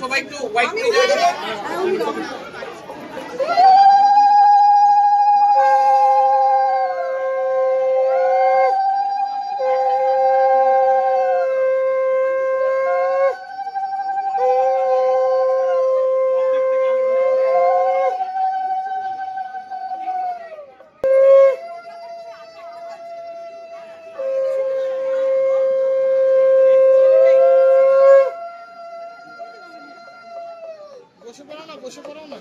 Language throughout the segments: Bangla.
সবাই একটু হোয়াইট করে যাবে। বসে পড়ো না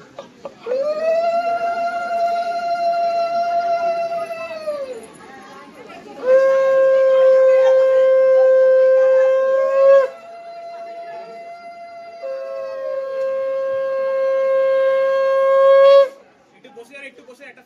একটু বসে একটা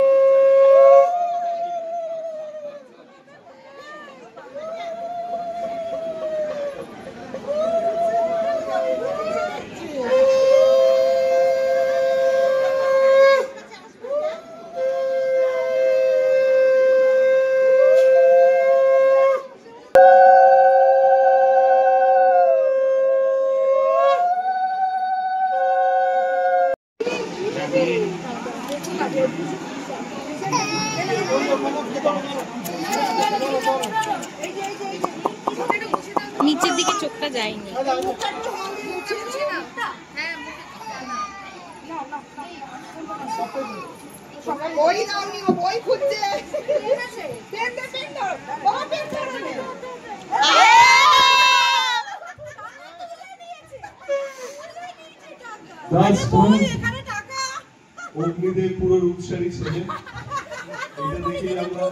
নিচের দিকে চোখটা যায়নি। বই নাওনি, ও বই খুঁজছে। অগ্নিদেব পুরো রূপসারী ছেলে, এটা দেখে আমরা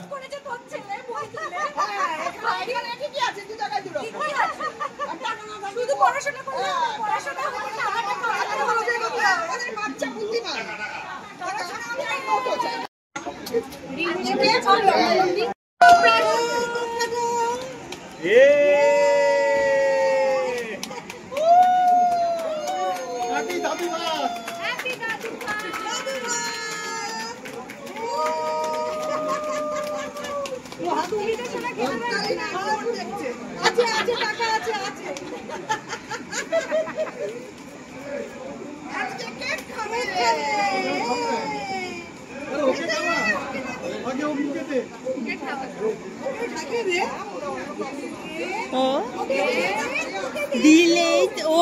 দিলে ও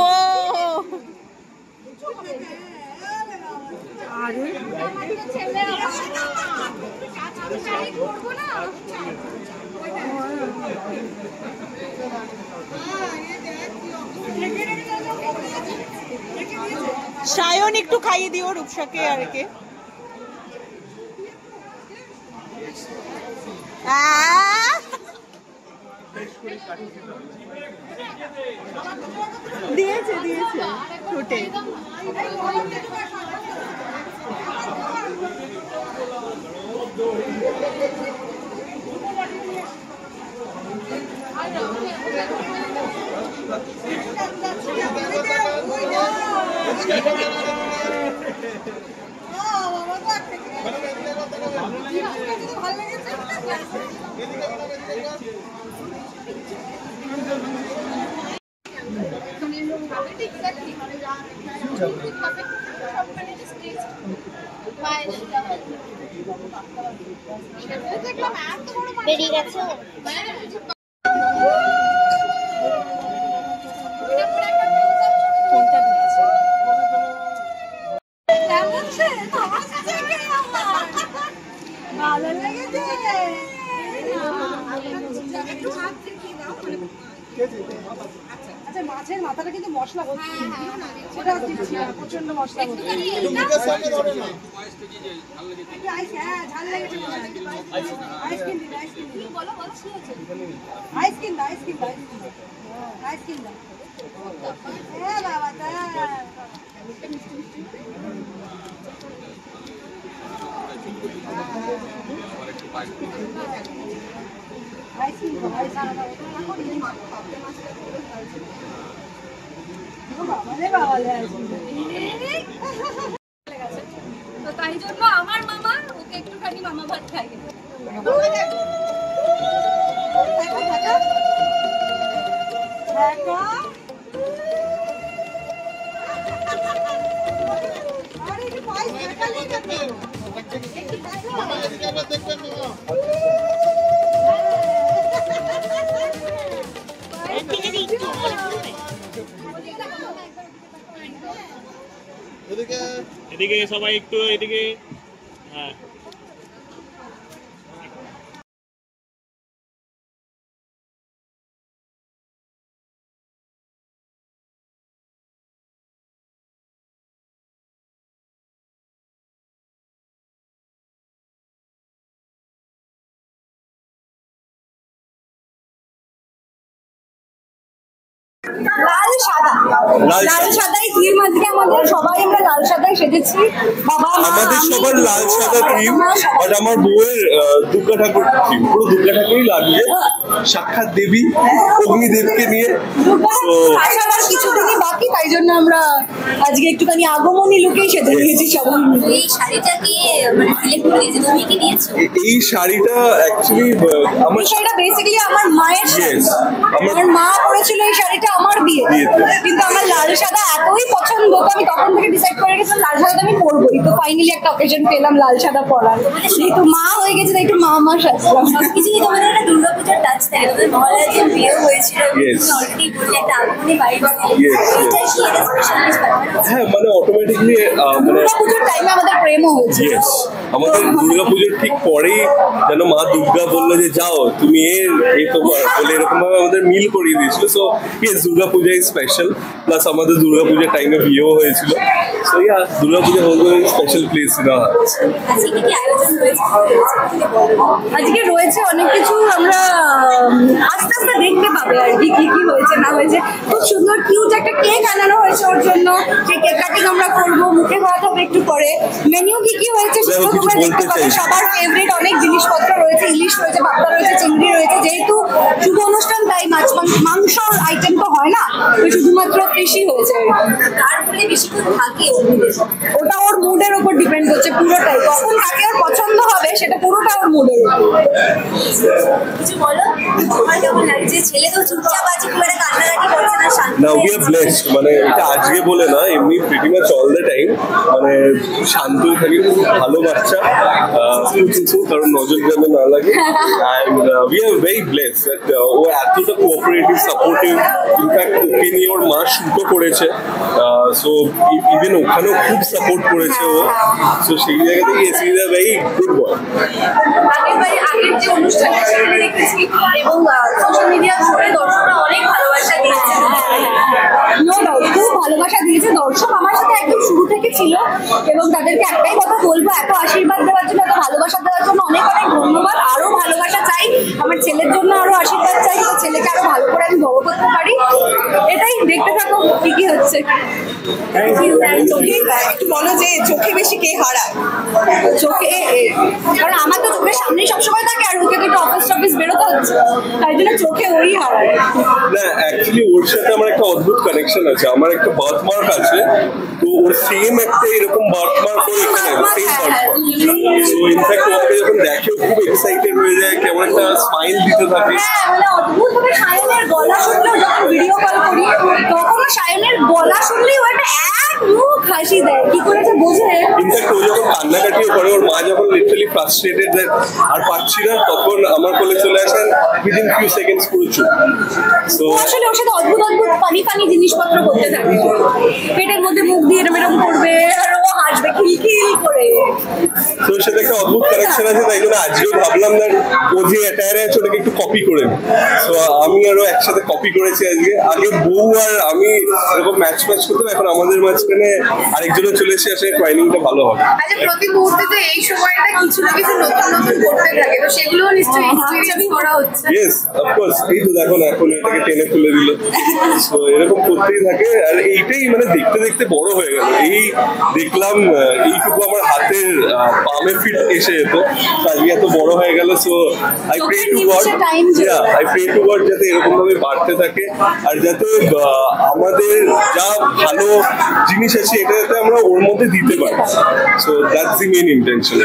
সায়ন একটু খাইয়ে দিও রূপসাকে আর কে দিয়েছে দিয়েছে ঠোঁটে বেরিয়ে গেছে ভালো লেগেছে আচ্ছা মাছের মাথাটা কিন্তু মশলা সেটা দিচ্ছি প্রচন্ড মশলা ঝাল লেগেছে আইসক্রিম দিন আইসক্রিম আইসক্রিম বাবা তাই জন্য আমার মামা ওকে একটুখানি মামা ভাত খাইয়ে এদিকে সবাই একটু এদিকে। হ্যাঁ লাল সাদা লাল সাদাই থিম আজকে আমাদের সবাই আমরা লাল সাদাই সেজেছি বাবা মা আমাদের আমি, সবার লাল দুর্গা, সাদা থিম মা, সবাই। আর আমার বউয়ের দুর্গা ঠাকুর থিম, পুরো দুর্গা ঠাকুরই লাগবে, সাক্ষাৎ দেবী অগ্নিদেবকে নিয়ে। তো আসার আর কিছুদিনই বাকি, তাই জন্য আমরা আজকে একটুখানি আগমনী লুকেই সেজে নিয়েছি সবাই মিলে। এই শাড়িটা কি মানে সিলেক্ট করে দিয়েছে, তুমি কি নিয়েছো? এই শাড়িটা অ্যাকচুয়ালি আমার এই শাড়িটা বেসিক্যালি আমার মায়ের শাড়ি। Yes, আমার মা পরেছিল এই শাড়িটা আমার বিয়ে, কিন্তু আমার লাল সাদা এতই পছন্দ তো আমি তখন থেকে ডিসাইড করে গেছিলাম লাল সাদা আমি পরবোই। তো ফাইনালি একটা অকেশন পেলাম লাল সাদা পরার, যেহেতু মা হয়ে গেছে তাই একটু মা সাজলাম। সবকিছুই তোমাদের একটা দুর্গাপূজার টাচ থাকে, তোমাদের মহালয়ার যে বিয়ে হয়েছিল Yes. অলরেডি বললে একটা আগমনী বাড়ি Yes, yes. হ্যাঁ মানে অটোমেটিকলি মানে দুর্গাপুজোর টাইমে আমাদের প্রেমও হয়েছে। ইয়েস, আমাদের দুর্গাপুজোর ঠিক পরেই যেন মা দুর্গা বললো যে যাও তুমি এই তোমার বলে এরকম ভাবে আমাদের মিল করিয়ে দিয়েছিল। So yes, Durga Puja is special, plus আমাদের দুর্গাপূজার টাইমে বিয়েও হয়েছিল। সো ইয়া, দুর্গাপূজা হলো স্পেশাল প্লেস না। আজকে কি কি আয়োজন রয়েছে? আজকে রয়েছে অনেক কিছু, আমরা আস্তে আস্তে দেখতে পাবে আর কি কি কি হয়েছে না হয়েছে। খুব সুন্দর কিউট একটা কেক আনানো হয়েছে ওর জন্য, সেই কেক কাটিং আমরা করবো, মুখে ভাত হবে একটু পরে। মেনু কি কি হয়েছে সেগুলো কিছু তোমরা দেখতে বলতে পাবে। চাইছি। সবার ফেভারিট অনেক জিনিসপত্র রয়েছে, ইলিশ রয়েছে, পাপড়া রয়েছে, চিংড়ি রয়েছে। যেহেতু শুধু অনুষ্ঠান তাই মাংস আইটেম তো হয় না, তো শুধুমাত্র ফিশই হয়েছে। কার উপরে বেশিক্ষণ থাকে অগ্নিদেব? ওটা ওর মুডের উপর ডিপেন্ড করছে পুরোটাই, কখন কাকে ওর পছন্দ হবে সেটা পুরোটা ওর মুডের উপর। কিছু বলো, তোমার কেমন লাগছে? ছেলে তো চুপচাপ আছে, খুব একটা কান্নাকাটি করছে না, শান্তি না, উই আর ব্লেসড, মানে এটা আজকে বলে না, এমনি pretty much all the time মানে শান্তই থাকি, খুব ভালো বাচ্চা, কিছু কারণ নজর যেন না লাগে। And we are very blessed that ও এতটা কোঅপারেটিভ, সাপোর্টিভ। ইনফ্যাক্ট ওকে নিয়ে ওর মা শুটও করেছে, সো ইভেন ওখানেও খুব সাপোর্ট করেছে ও। সো সেই জায়গা থেকে yes, is a very good boy. আগের যে অনুষ্ঠানটা সেখানে দেখেছি এবং সোশ্যাল মিডিয়া ঘুরে দর্শকরা অনেক ভালোবাসা দিয়েছে। নো ডাউট, খুব ভালোবাসা দিয়েছে দর্শক, আমার সাথে একদম শুরু থেকে ছিল এবং তাদেরকে একটাই কথা বলবো, এত আশীর্বাদ দেওয়ার জন্য, এত ভালোবাসা দেওয়ার জন্য অনেক অনেক ধন্যবাদ। আরো ভালোবাসা চাই, আমার ছেলের জন্য আরো আশীর্বাদ চাই, তো ছেলেকে আরো ভালো করে আমি বড় করতে পারি। এটাই, দেখতে থাকো কি কি হচ্ছে। চোখে একটু বলো যে চোখে বেশি কে হারায়? চোখে, কারণ আমার তো চোখের সামনেই সবসময় থাকে আর ওকে তো একটু অফিস বেরোতে হচ্ছে, তাই জন্য চোখে ওই হারায়। না, অ্যাকচুয়ালি ওর সাথে আমার একটা অদ্ভুত কানেকশন আছে। আমার একটা বার্থ মার্ক আছে, তো ওর সেম একটা এরকম বার্থ মার্ক ওর এখানে same birth mark. So in fact ওকে যখন দেখে ও খুব এক্সাইটেড হয়ে যায়, কেমন একটা স্মাইল দিতে থাকে। হ্যাঁ, মানে অদ্ভুত ভাবে সায়নের গলা শুনলেও যখন ভিডিও কল করি তখন সায়নের গলা শুনলেই ও একটা এক মুখ হাসি দেয়, কি করে যে বোঝে। ইনফ্যাক্ট ও যখন কান্নাকাটিও করে, ওর মা যখন লিটারালি ফ্রাস্ট্রেটেড দ্যাট আর পাচ্ছি না, তখন আমার কোলে চলে আসেন উইদিন ফিউ সেকেন্ডস পুরো চুপ। সো ও আসলে ওর সাথে অদ্ভুত অদ্ভুত ফানি জিনিসপত্র করতে থাকে, পেটের মধ্যে মুখ দিয়ে এরম করবে আর ও হাসবে খিলখিল করে। তো ওর সাথে একটা অদ্ভুত কানেকশন আছে, তাই জন্য আজকেও ভাবলাম না ও যে অ্যাটায়ারে আছে ওটাকে একটু কপি করে নি। সো আমি আরো একসাথে কপি করেছি আজকে। আগে বউ আর আমি এরকম ম্যাচ করতাম, এখন আমাদের মাঝখানে আরেকজনও চলে এসে আসলে ট্রেনিংটা ভালো হবে। আচ্ছা, প্রতি মুহূর্তে তো এই সময়টা কিছু না কিছু নতুন নতুন করতে থাকে, তো সেগুলো নিশ্চয়ই এক্সপেরিয়েন্স করা হচ্ছে। ইয়েস, অফকোর্স, এই তো দেখো না এখন এটাকে টেনে খুলে দিল। তো এরকম করতেই থাকে, আর এইটাই মানে দেখতে দেখতে বড় হয়ে গেল। এই দেখলাম এইটুকু আমার হাতের পামে ফিট এসে যেত, আজকে এত বড় হয়ে গেল। So I pray to God, I pray to God যাতে এরকম ভাবে বাড়তে থাকে, আর যাতে আমাদের যা ভালো জিনিস আছে এটা যাতে আমরা ওর মধ্যে দিতে পারি। So that's the main intention.